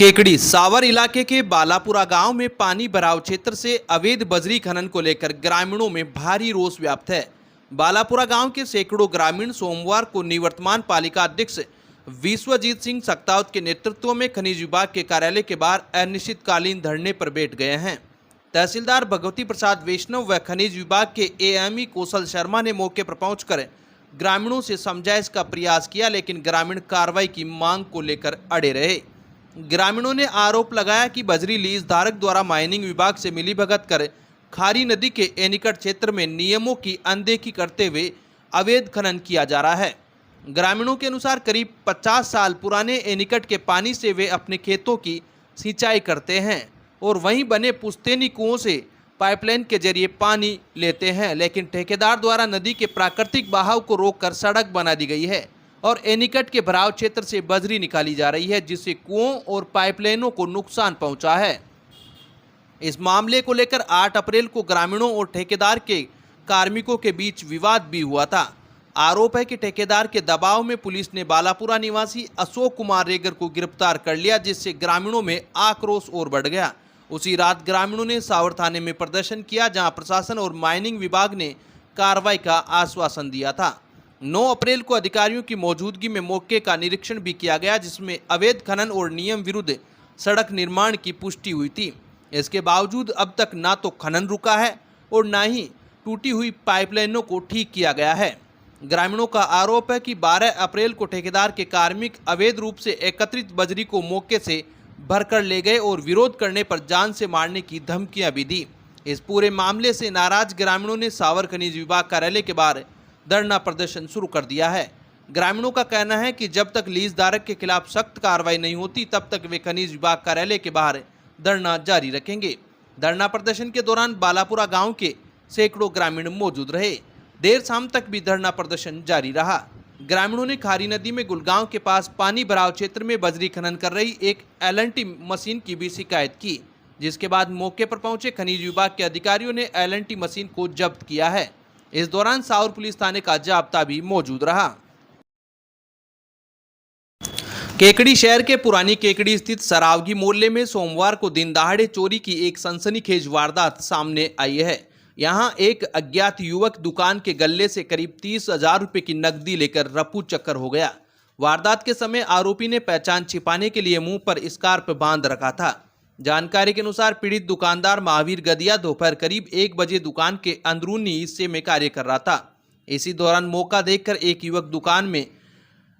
केकड़ी सावर इलाके के बालापुरा गांव में पानी भराव क्षेत्र से अवैध बजरी खनन को लेकर ग्रामीणों में भारी रोष व्याप्त है। बालापुरा गांव के सैकड़ों ग्रामीण सोमवार को निवर्तमान पालिका अध्यक्ष विश्वजीत सिंह सक्तावत के नेतृत्व में खनिज विभाग के कार्यालय के बाहर अनिश्चितकालीन धरने पर बैठ गए हैं। तहसीलदार भगवती प्रसाद वैष्णव व खनिज विभाग के एएमई कौशल शर्मा ने मौके पर पहुंचकर ग्रामीणों से समझाइश का प्रयास किया, लेकिन ग्रामीण कार्रवाई की मांग को लेकर अड़े रहे। ग्रामीणों ने आरोप लगाया कि बजरी लीज धारक द्वारा माइनिंग विभाग से मिलीभगत कर खारी नदी के एनीकट क्षेत्र में नियमों की अनदेखी करते हुए अवैध खनन किया जा रहा है। ग्रामीणों के अनुसार करीब 50 साल पुराने एनीकट के पानी से वे अपने खेतों की सिंचाई करते हैं और वहीं बने पुश्तैनी कुओं से पाइपलाइन के जरिए पानी लेते हैं, लेकिन ठेकेदार द्वारा नदी के प्राकृतिक बहाव को रोककर सड़क बना दी गई है और एनीकट के भराव क्षेत्र से बजरी निकाली जा रही है, जिससे कुओं और पाइपलाइनों को नुकसान पहुंचा है। इस मामले को लेकर 8 अप्रैल को ग्रामीणों और ठेकेदार के कार्मिकों के बीच विवाद भी हुआ था। आरोप है कि ठेकेदार के दबाव में पुलिस ने बालापुरा निवासी अशोक कुमार रेगर को गिरफ्तार कर लिया, जिससे ग्रामीणों में आक्रोश और बढ़ गया। उसी रात ग्रामीणों ने सावर थाने में प्रदर्शन किया, जहां प्रशासन और माइनिंग विभाग ने कार्रवाई का आश्वासन दिया था। 9 अप्रैल को अधिकारियों की मौजूदगी में मौके का निरीक्षण भी किया गया, जिसमें अवैध खनन और नियम विरुद्ध सड़क निर्माण की पुष्टि हुई थी। इसके बावजूद अब तक ना तो खनन रुका है और ना ही टूटी हुई पाइपलाइनों को ठीक किया गया है। ग्रामीणों का आरोप है कि 12 अप्रैल को ठेकेदार के कार्मिक अवैध रूप से एकत्रित बजरी को मौके से भरकर ले गए और विरोध करने पर जान से मारने की धमकियां भी दी। इस पूरे मामले से नाराज ग्रामीणों ने सावर खनिज विभाग कार्यालय के बाहर धरना प्रदर्शन शुरू कर दिया है। ग्रामीणों का कहना है कि जब तक लीज धारक के खिलाफ सख्त कार्रवाई नहीं होती, तब तक वे खनिज विभाग कार्यालय के बाहर धरना जारी रखेंगे। धरना प्रदर्शन के दौरान बालापुरा गांव के सैकड़ों ग्रामीण मौजूद रहे। देर शाम तक भी धरना प्रदर्शन जारी रहा। ग्रामीणों ने खारी नदी में गुलगांव के पास पानी भराव क्षेत्र में बजरी खनन कर रही एक एलएनटी मशीन की भी शिकायत की, जिसके बाद मौके पर पहुंचे खनिज विभाग के अधिकारियों ने एलएनटी मशीन को जब्त किया है। इस दौरान सावर पुलिस थाने का जाब्ता भी मौजूद रहा। केकड़ी शहर के पुरानी केकड़ी स्थित सरावगी मोहल्ले में सोमवार को दिन दहाड़े चोरी की एक सनसनीखेज वारदात सामने आई है। यहां एक अज्ञात युवक दुकान के गल्ले से करीब 30,000 रुपए की नकदी लेकर रफू चक्कर हो गया। वारदात के समय आरोपी ने पहचान छिपाने के लिए मुंह पर स्कार्फ बांध रखा था। जानकारी के अनुसार पीड़ित दुकानदार महावीर गदिया दोपहर करीब 1 बजे दुकान के अंदरूनी हिस्से में कार्य कर रहा था। इसी दौरान मौका देखकर एक युवक दुकान में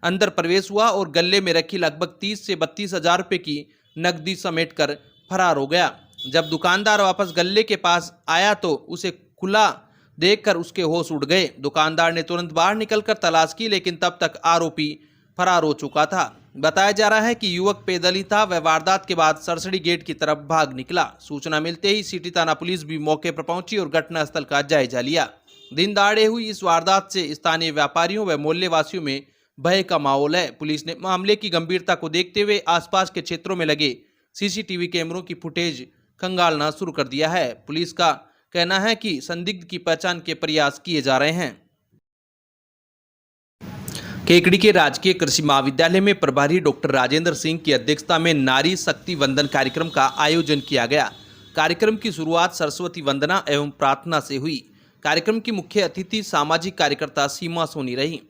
अंदर प्रवेश हुआ और गले में रखी लगभग 30 से 32,000 रुपए की नकदी समेटकर फरार हो गया। जब दुकानदार वापस गले के पास आया तो उसे खुला देखकर उसके होश उड़ गए। दुकानदार ने तुरंत बाहर निकलकर तलाश की, लेकिन तब तक आरोपी फरार हो चुका था। बताया जा रहा है कि युवक पैदल ही था। वह वारदात के बाद सरसड़ी गेट की तरफ भाग निकला। सूचना मिलते ही सिटी थाना पुलिस भी मौके पर पहुंची और घटनास्थल का जायजा लिया। दिन दहाड़े हुई इस वारदात से स्थानीय व्यापारियों व मोहल्ले वासियों में भय का माहौल है। पुलिस ने मामले की गंभीरता को देखते हुए आसपास के क्षेत्रों में लगे सीसीटीवी कैमरों की फुटेज खंगालना शुरू कर दिया है। पुलिस का कहना है कि संदिग्ध की पहचान के प्रयास किए जा रहे हैं। केकड़ी के राजकीय कृषि महाविद्यालय में प्रभारी डॉक्टर राजेंद्र सिंह की अध्यक्षता में नारी शक्ति वंदन कार्यक्रम का आयोजन किया गया। कार्यक्रम की शुरुआत सरस्वती वंदना एवं प्रार्थना से हुई। कार्यक्रम की मुख्य अतिथि सामाजिक कार्यकर्ता सीमा सोनी रही।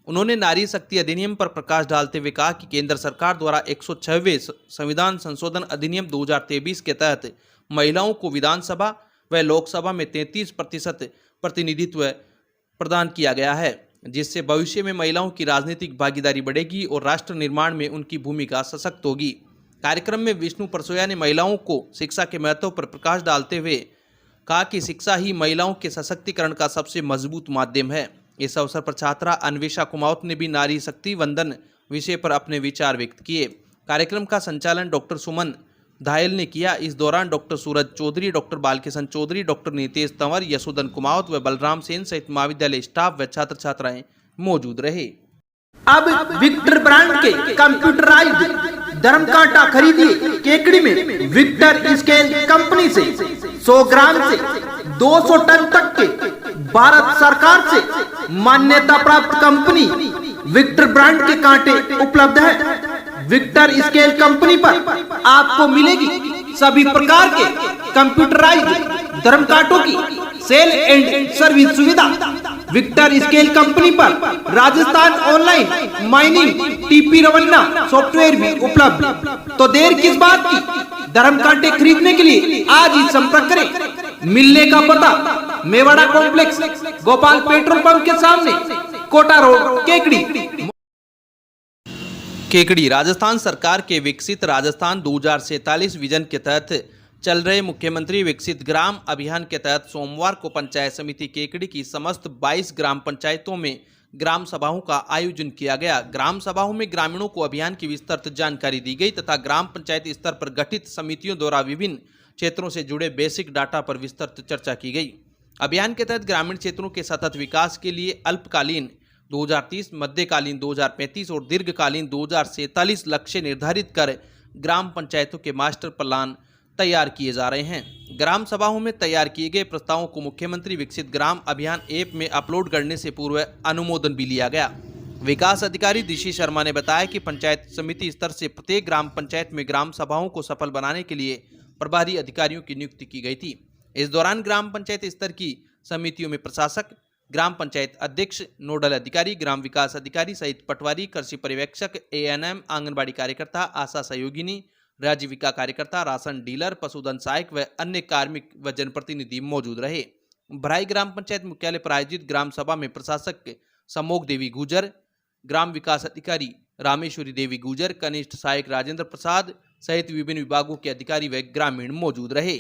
उन्होंने नारी शक्ति अधिनियम पर प्रकाश डालते हुए कहा कि केंद्र सरकार द्वारा 106वें संविधान संशोधन अधिनियम 2023 के तहत महिलाओं को विधानसभा व लोकसभा में 33% प्रतिनिधित्व प्रदान किया गया है, जिससे भविष्य में महिलाओं की राजनीतिक भागीदारी बढ़ेगी और राष्ट्र निर्माण में उनकी भूमिका सशक्त होगी। कार्यक्रम में विष्णु परसोया ने महिलाओं को शिक्षा के महत्व पर प्रकाश डालते हुए कहा कि शिक्षा ही महिलाओं के सशक्तिकरण का सबसे मजबूत माध्यम है। इस अवसर पर छात्रा अन्वेषा कुमावत ने भी नारी शक्ति वंदन विषय पर अपने विचार व्यक्त किए। कार्यक्रम का संचालन डॉक्टर सुमन धायल ने किया। इस दौरान डॉक्टर सूरज चौधरी, डॉक्टर बालकिशन चौधरी, डॉक्टर नितेश तंवर, यशोधन कुमावत व बलराम सेन सहित महाविद्यालय स्टाफ व छात्र छात्राएं मौजूद रहे। अब विक्टर ब्रांड के कंप्यूटराइज्ड धर्म कांटा खरीदिए केकड़ी में। विक्टर स्केल कंपनी से 100 ग्राम से 200 टन तक के भारत सरकार से मान्यता प्राप्त कंपनी विक्टर ब्रांड के कांटे उपलब्ध है। विक्टर स्केल कंपनी पर आपको मिलेगी सभी प्रकार के कंप्यूटराइज्ड धर्म कांटों की सेल एंड सर्विस सुविधा। विक्टर स्केल कंपनी पर Rajasthan online mining TP Revanna software भी उपलब्ध। तो देर किस बात की, धर्म कांटे खरीदने के लिए आज ही संपर्क करें। मिलने का पता Mewada complex, Gopal petrol pump के सामने, कोटा रोड, केकड़ी। केकड़ी राजस्थान सरकार के विकसित राजस्थान 2047 विजन के तहत चल रहे मुख्यमंत्री विकसित ग्राम अभियान के तहत सोमवार को पंचायत समिति केकड़ी की समस्त 22 ग्राम पंचायतों में ग्राम सभाओं का आयोजन किया गया। ग्राम सभाओं में ग्रामीणों को अभियान की विस्तृत जानकारी दी गई तथा ग्राम पंचायत स्तर पर गठित समितियों द्वारा विभिन्न क्षेत्रों से जुड़े बेसिक डाटा पर विस्तृत चर्चा की गई। अभियान के तहत ग्रामीण क्षेत्रों के सतत विकास के लिए अल्पकालीन 2030, मध्यकालीन 2035 और दीर्घकालीन 2047 लक्ष्य निर्धारित कर ग्राम पंचायतों के मास्टर प्लान तैयार किए जा रहे हैं। ग्राम सभाओं में तैयार किए गए प्रस्तावों को मुख्यमंत्री विकसित ग्राम अभियान ऐप में अपलोड करने से पूर्व अनुमोदन भी लिया गया। विकास अधिकारी दिशी शर्मा ने बताया कि पंचायत समिति स्तर से प्रत्येक ग्राम पंचायत में ग्राम सभाओं को सफल बनाने के लिए प्रभारी अधिकारियों की नियुक्ति की गई थी। इस दौरान ग्राम पंचायत स्तर की समितियों में प्रशासक, ग्राम पंचायत अध्यक्ष, नोडल अधिकारी, ग्राम विकास अधिकारी सहित पटवारी, कृषि पर्यवेक्षक, एएनएम, आंगनबाड़ी कार्यकर्ता, आशा सहयोगिनी, राजीविका कार्यकर्ता, राशन डीलर, पशुधन सहायक व अन्य कार्मिक व जनप्रतिनिधि मौजूद रहे। भराई ग्राम पंचायत मुख्यालय पर आयोजित ग्राम सभा में प्रशासक समोग देवी गुजर, ग्राम विकास अधिकारी रामेश्वरी देवी गुजर, कनिष्ठ सहायक राजेंद्र प्रसाद सहित विभिन्न विभागों के अधिकारी व ग्रामीण मौजूद रहे।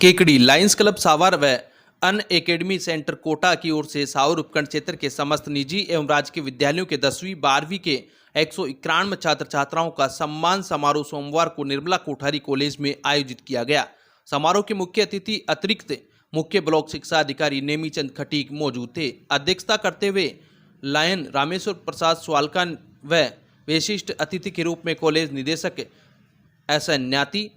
केकड़ी लायंस क्लब सावर व अन एकेडमी सेंटर कोटा की ओर से सावर उपखंड क्षेत्र के समस्त निजी एवं राजकीय विद्यालयों के 10वीं 12वीं के 191 छात्र छात्राओं का सम्मान समारोह सोमवार को निर्मला कोठारी कॉलेज में आयोजित किया गया। समारोह के मुख्य अतिथि अतिरिक्त मुख्य ब्लॉक शिक्षा अधिकारी नेमीचंद खटीक मौजूद थे। अध्यक्षता करते हुए लायन रामेश्वर प्रसाद स्वालका व विशिष्ट अतिथि के रूप में कॉलेज निदेशक SN Nyati,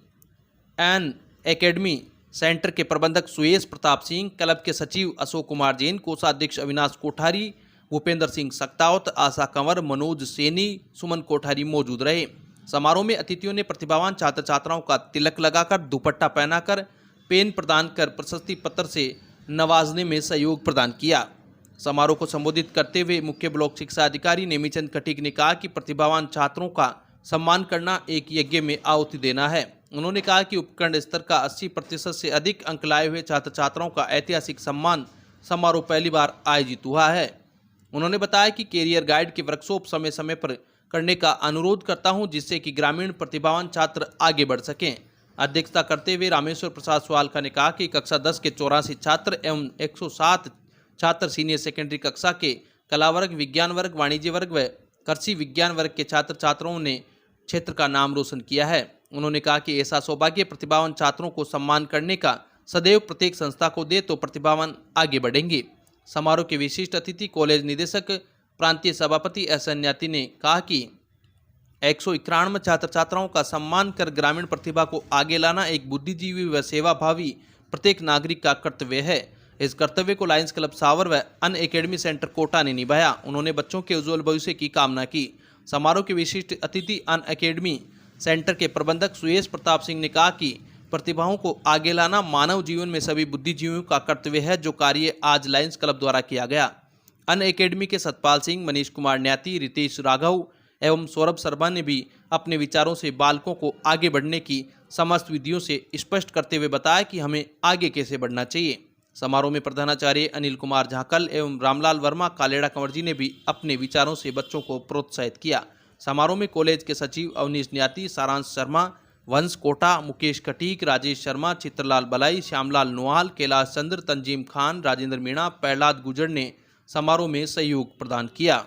N academy centre के प्रबंधक सुयेश प्रताप सिंह, क्लब के सचिव अशोक कुमार जैन, कोषाध्यक्ष अविनाश कोठारी, भूपेंद्र सिंह सक्तावत, आशा कंवर, मनोज सैनी, सुमन कोठारी मौजूद रहे। समारोह में अतिथियों ने प्रतिभावान छात्र छात्राओं का तिलक लगाकर, दुपट्टा पहनाकर, पेन प्रदान कर प्रशस्ति पत्र से नवाजने में सहयोग प्रदान किया। समारोह को संबोधित करते हुए मुख्य ब्लॉक शिक्षा अधिकारी नेमीचंद खटीक ने कहा कि प्रतिभावान छात्रों का सम्मान करना एक यज्ञ में आहुति देना है। उन्होंने कहा कि उपखंड स्तर का 80% से अधिक अंक लाए हुए छात्र छात्राओं का ऐतिहासिक सम्मान समारोह पहली बार आयोजित हुआ है। उन्होंने बताया कि कैरियर गाइड के वर्कशॉप समय समय पर करने का अनुरोध करता हूं, जिससे कि ग्रामीण प्रतिभावान छात्र आगे बढ़ सकें। अध्यक्षता करते हुए रामेश्वर प्रसाद स्वालका ने कहा कि कक्षा 10 के 84 छात्र एवं 107 छात्र सीनियर सेकेंडरी कक्षा के कला वर्ग, विज्ञान वर्ग, वाणिज्य वर्ग व कृषि विज्ञान वर्ग के छात्र छात्राओं ने क्षेत्र का नाम रोशन किया है। उन्होंने कहा कि ऐसा सौभाग्य प्रतिभावान छात्रों को सम्मान करने का सदैव प्रत्येक संस्था को दे तो प्रतिभावान आगे बढ़ेंगे। समारोह के विशिष्ट अतिथि कॉलेज निदेशक प्रांतीय सभापति SN न्याती ने कहा कि 191 छात्र छात्राओं का सम्मान कर ग्रामीण प्रतिभा को आगे लाना एक बुद्धिजीवी व सेवाभावी प्रत्येक नागरिक का कर्तव्य है। इस कर्तव्य को लायंस क्लब सावर व अन एकेडमी सेंटर कोटा ने निभाया। उन्होंने बच्चों के उज्जवल भविष्य की कामना की। समारोह के विशिष्ट अतिथि अन एकेडमी सेंटर के प्रबंधक सुयेश प्रताप सिंह ने कहा कि प्रतिभाओं को आगे लाना मानव जीवन में सभी बुद्धिजीवियों का कर्तव्य है, जो कार्य आज लायंस क्लब द्वारा किया गया। अन एकेडमी के सतपाल सिंह, मनीष कुमार न्याती, रितेश राघव एवं सौरभ शर्मा ने भी अपने विचारों से बालकों को आगे बढ़ने की समस्त विधियों से स्पष्ट करते हुए बताया कि हमें आगे कैसे बढ़ना चाहिए। समारोह में प्रधानाचार्य अनिल कुमार झाकल एवं रामलाल वर्मा, कालेड़ा कंवर जी ने भी अपने विचारों से बच्चों को प्रोत्साहित किया। समारोह में कॉलेज के सचिव अवनीश न्याती, सारांश शर्मा, वंश कोटा, मुकेश खटीक, राजेश शर्मा, चित्रलाल बलाई, श्यामलाल नोहाल, कैलाश चंद्र, तंजीम खान, राजेंद्र मीणा, प्रहलाद गुजर ने समारोह में सहयोग प्रदान किया।